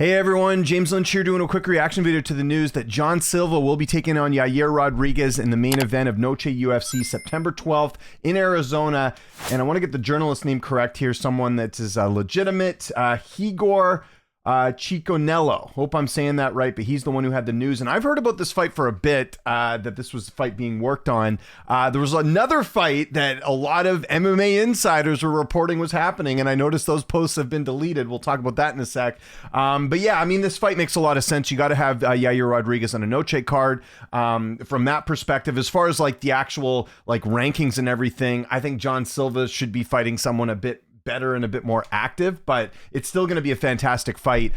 Hey everyone, James Lynch here doing a quick reaction video to the news that John Silva will be taking on Yair Rodriguez in the main event of Noche UFC September 12th in Arizona. And I want to get the journalist name correct here, someone that is legitimate, Igor Chiconello. Hope I'm saying that right, but he's the one who had the news. And I've heard about this fight for a bit, that this was a fight being worked on. There was another fight that a lot of MMA insiders were reporting was happening, and I noticed those posts have been deleted. We'll talk about that in a sec. But yeah, I mean, this fight makes a lot of sense. You got to have Yair Rodriguez on a Noche card. From that perspective, as far as like the actual like rankings and everything, I think John Silva should be fighting someone a bit better and a bit more active, but it's still going to be a fantastic fight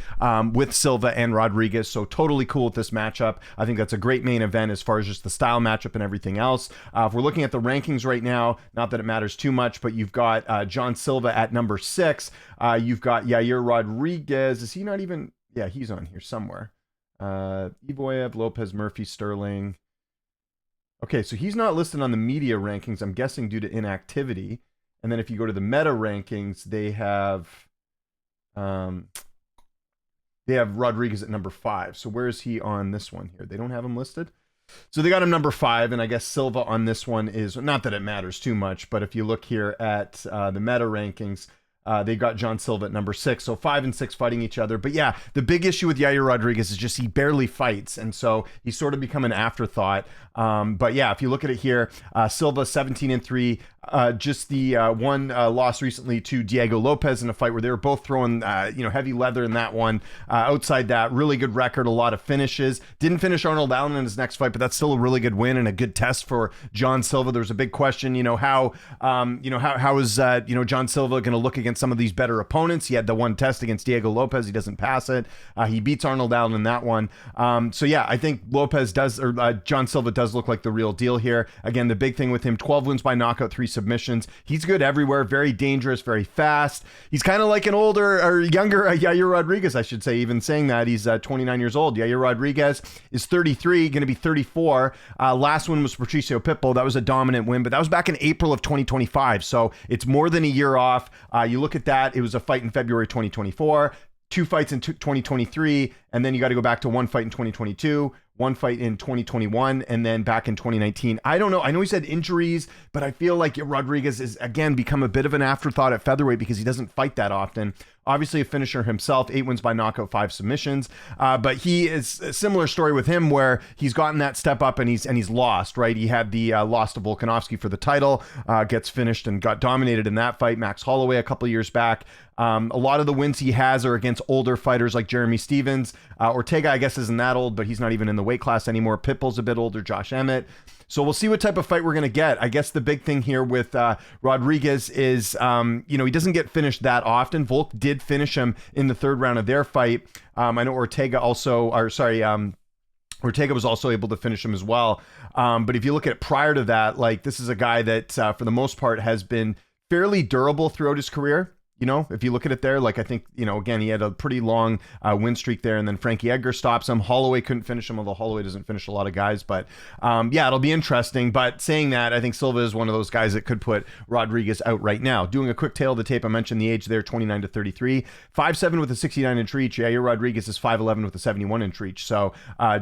with Silva and Rodriguez. So totally cool with this matchup. I think that's a great main event as far as just the style matchup and everything else. If we're looking at the rankings right now, not that it matters too much, but you've got John Silva at number 6. You've got Yair Rodriguez. Is he not even? Yeah, he's on here somewhere. Ivoyev, Lopez, Murphy, Sterling. Okay, so he's not listed on the media rankings, I'm guessing due to inactivity. And then if you go to the meta rankings, they have Rodriguez at number 5. So where is he on this one here? They don't have him listed. So they got him number 5, and I guess Silva on this one is, not that it matters too much, but if you look here at the meta rankings, they got John Silva at number 6. So 5 and 6 fighting each other. But yeah, the big issue with Yair Rodriguez is just he barely fights. And so he's sort of become an afterthought. But yeah, if you look at it here, Silva 17-3, just the one loss recently to Diego Lopez in a fight where they were both throwing heavy leather in that one. Outside that, really good record, a lot of finishes. Didn't finish Arnold Allen in his next fight, but that's still a really good win and a good test for John Silva. There's a big question, how is John Silva going to look against some of these better opponents? He had the one test against Diego Lopez, he doesn't pass it. He beats Arnold Allen in that one. So yeah, I think John Silva does look like the real deal here. Again, the big thing with him, 12 wins by knockout, 3 submissions. He's good everywhere, very dangerous, very fast. He's kind of like an older or younger Yair Rodriguez, I should say. Even saying that, he's 29 years old. Yair Rodriguez is 33, going to be 34. Last one was Patricio Pitbull. That was a dominant win, but that was back in April of 2025. So it's more than a year off. You look at that, it was a fight in February 2024, 2 fights in 2023, and then you got to go back to 1 fight in 2022, 1 fight in 2021, and then back in 2019. I don't know. I know he's had injuries, but I feel like Rodriguez is, again, become a bit of an afterthought at featherweight because he doesn't fight that often. Obviously a finisher himself, 8 wins by knockout, 5 submissions. But he is a similar story with him where he's gotten that step up and he's lost, right? He had the loss to Volkanovski for the title, gets finished and got dominated in that fight. Max Holloway a couple years back. A lot of the wins he has are against older fighters like Jeremy Stevens. Ortega, I guess, isn't that old, but he's not even in the weight class anymore. Pitbull's a bit older, Josh Emmett. So we'll see what type of fight we're going to get. I guess the big thing here with Rodriguez is, he doesn't get finished that often. Volk did finish him in the 3rd round of their fight. I know Ortega was also able to finish him as well. But if you look at it prior to that, like this is a guy that for the most part has been fairly durable throughout his career. If you look at it there, like I think, again, he had a pretty long win streak there, and then Frankie Edgar stops him. Holloway couldn't finish him, although Holloway doesn't finish a lot of guys. But yeah, it'll be interesting. But saying that, I think Silva is one of those guys that could put Rodriguez out right now. Doing a quick tail of the tape, I mentioned the age there, 29-33. 5'7" with a 69-inch reach. Yair Rodriguez is 5'11" with a 71-inch reach. So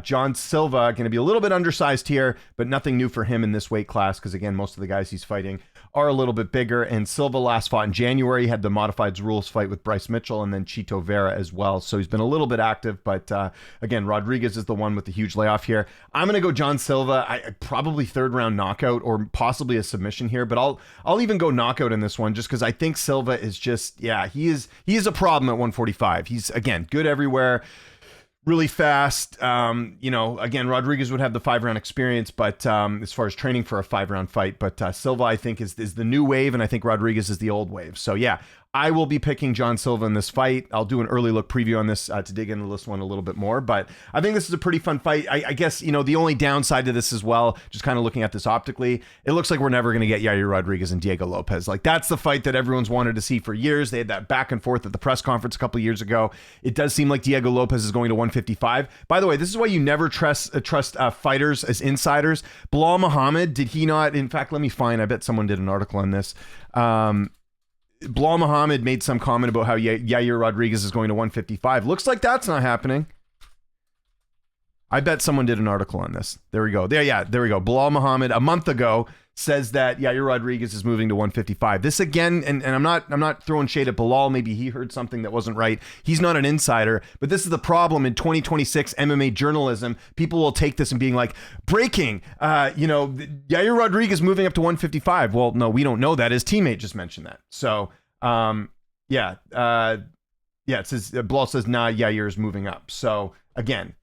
John Silva going to be a little bit undersized here, but nothing new for him in this weight class because, again, most of the guys he's fighting are a little bit bigger. And Silva last fought in January, had the modified rules fight with Bryce Mitchell and then Chito Vera as well. So he's been a little bit active, but again, Rodriguez is the one with the huge layoff here. I'm going to go John Silva. Probably 3rd round knockout or possibly a submission here, but I'll even go knockout in this one just because I think Silva is just, he is a problem at 145. He's, again, good everywhere. Really fast. Again, Rodriguez would have the 5-round experience, but as far as training for a 5-round fight, but Silva, I think, is the new wave, and I think Rodriguez is the old wave. So yeah, I will be picking John Silva in this fight. I'll do an early look preview on this to dig into this one a little bit more, but I think this is a pretty fun fight. I guess, the only downside to this as well, just kind of looking at this optically, it looks like we're never going to get Yair Rodriguez and Diego Lopez. Like, that's the fight that everyone's wanted to see for years. They had that back and forth at the press conference a couple of years ago. It does seem like Diego Lopez is going to 155. By the way, this is why you never trust fighters as insiders. Bilal Muhammad, did he not? In fact, let me find, I bet someone did an article on this. Bilal Muhammad made some comment about how Yair Rodriguez is going to 155. Looks like that's not happening. I bet someone did an article on this. There we go. There we go. Bilal Muhammad a month ago says that Yair Rodriguez is moving to 155. This again, and I'm not throwing shade at Bilal. Maybe he heard something that wasn't right. He's not an insider, but this is the problem in 2026 MMA journalism. People will take this and being like, breaking, Yair Rodriguez moving up to 155. Well, no, we don't know that. His teammate just mentioned that. So, it says Bilal says, nah, Yair is moving up. So again,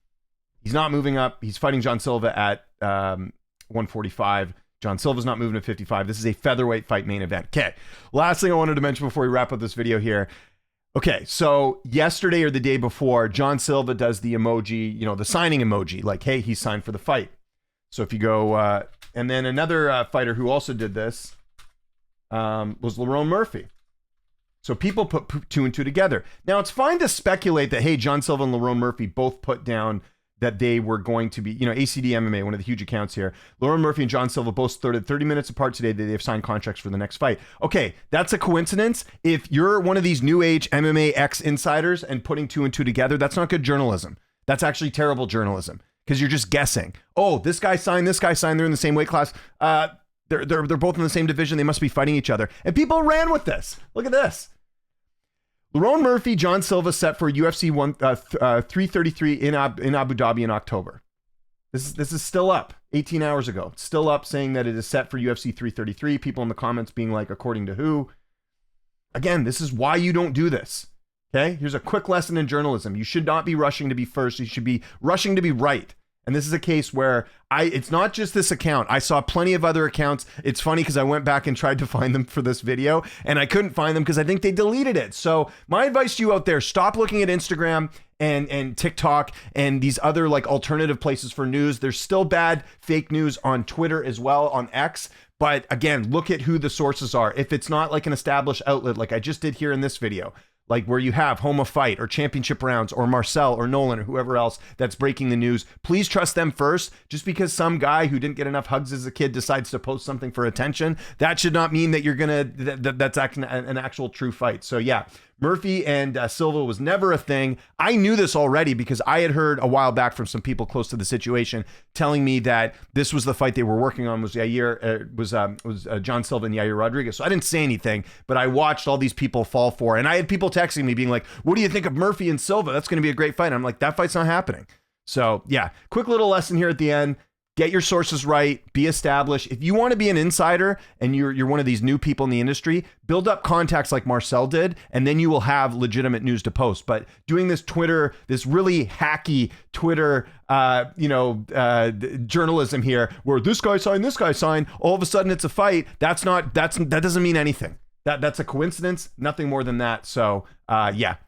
he's not moving up. He's fighting John Silva at 145. John Silva's not moving to 55. This is a featherweight fight main event. Okay. Last thing I wanted to mention before we wrap up this video here. Okay. So yesterday or the day before, John Silva does the emoji, the signing emoji, like, hey, he's signed for the fight. So if you go, and then another fighter who also did this was Lerone Murphy. So people put two and two together. Now it's fine to speculate that, hey, John Silva and Lerone Murphy both put down that they were going to be, ACD MMA, one of the huge accounts here. Lerone Murphy and John Silva both started 30 minutes apart today. They've signed contracts for the next fight. Okay, that's a coincidence. If you're one of these new age MMA insiders and putting two and two together, that's not good journalism. That's actually terrible journalism because you're just guessing. Oh, this guy signed, they're in the same weight class. They're both in the same division. They must be fighting each other. And people ran with this. Look at this. Lerone Murphy, John Silva set for UFC 333 in Abu Dhabi in October. This is still up 18 hours ago. It's still up saying that it is set for UFC 333. People in the comments being like, according to who? Again, this is why you don't do this. Okay? Here's a quick lesson in journalism. You should not be rushing to be first. You should be rushing to be right. And this is a case where it's not just this account. I saw plenty of other accounts. It's funny because I went back and tried to find them for this video and I couldn't find them because I think they deleted it. So my advice to you out there, stop looking at Instagram and TikTok and these other like alternative places for news. There's still bad fake news on Twitter as well, on X. But again, look at who the sources are. If it's not like an established outlet like I just did here in this video, like where you have Home of Fight or Championship Rounds or Marcel or Nolan or whoever else that's breaking the news, please trust them first. Just because some guy who didn't get enough hugs as a kid decides to post something for attention, that should not mean that you're that's an actual true fight. So yeah, Murphy and Silva was never a thing. I knew this already because I had heard a while back from some people close to the situation telling me that this was the fight they were working on was John Silva and Yair Rodriguez. So I didn't say anything, but I watched all these people fall for it. And I had people texting me being like, what do you think of Murphy and Silva? That's going to be a great fight. And I'm like, that fight's not happening. So yeah, quick little lesson here at the end. Get your sources right, be established. If you want to be an insider and you're one of these new people in the industry, build up contacts like Marcel did, and then you will have legitimate news to post. But doing this really hacky Twitter, journalism here, where this guy signed, all of a sudden it's a fight. That doesn't mean anything. That's a coincidence, nothing more than that. So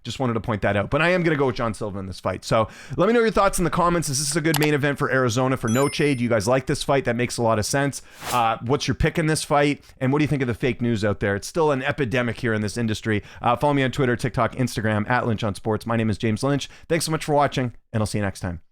just wanted to point that out. But I am going to go with John Silva in this fight. So let me know your thoughts in the comments. Is this a good main event for Arizona for Noche? Do you guys like this fight? That makes a lot of sense. What's your pick in this fight? And what do you think of the fake news out there? It's still an epidemic here in this industry. Follow me on Twitter, TikTok, Instagram, @Lynch on Sports. My name is James Lynch. Thanks so much for watching, and I'll see you next time.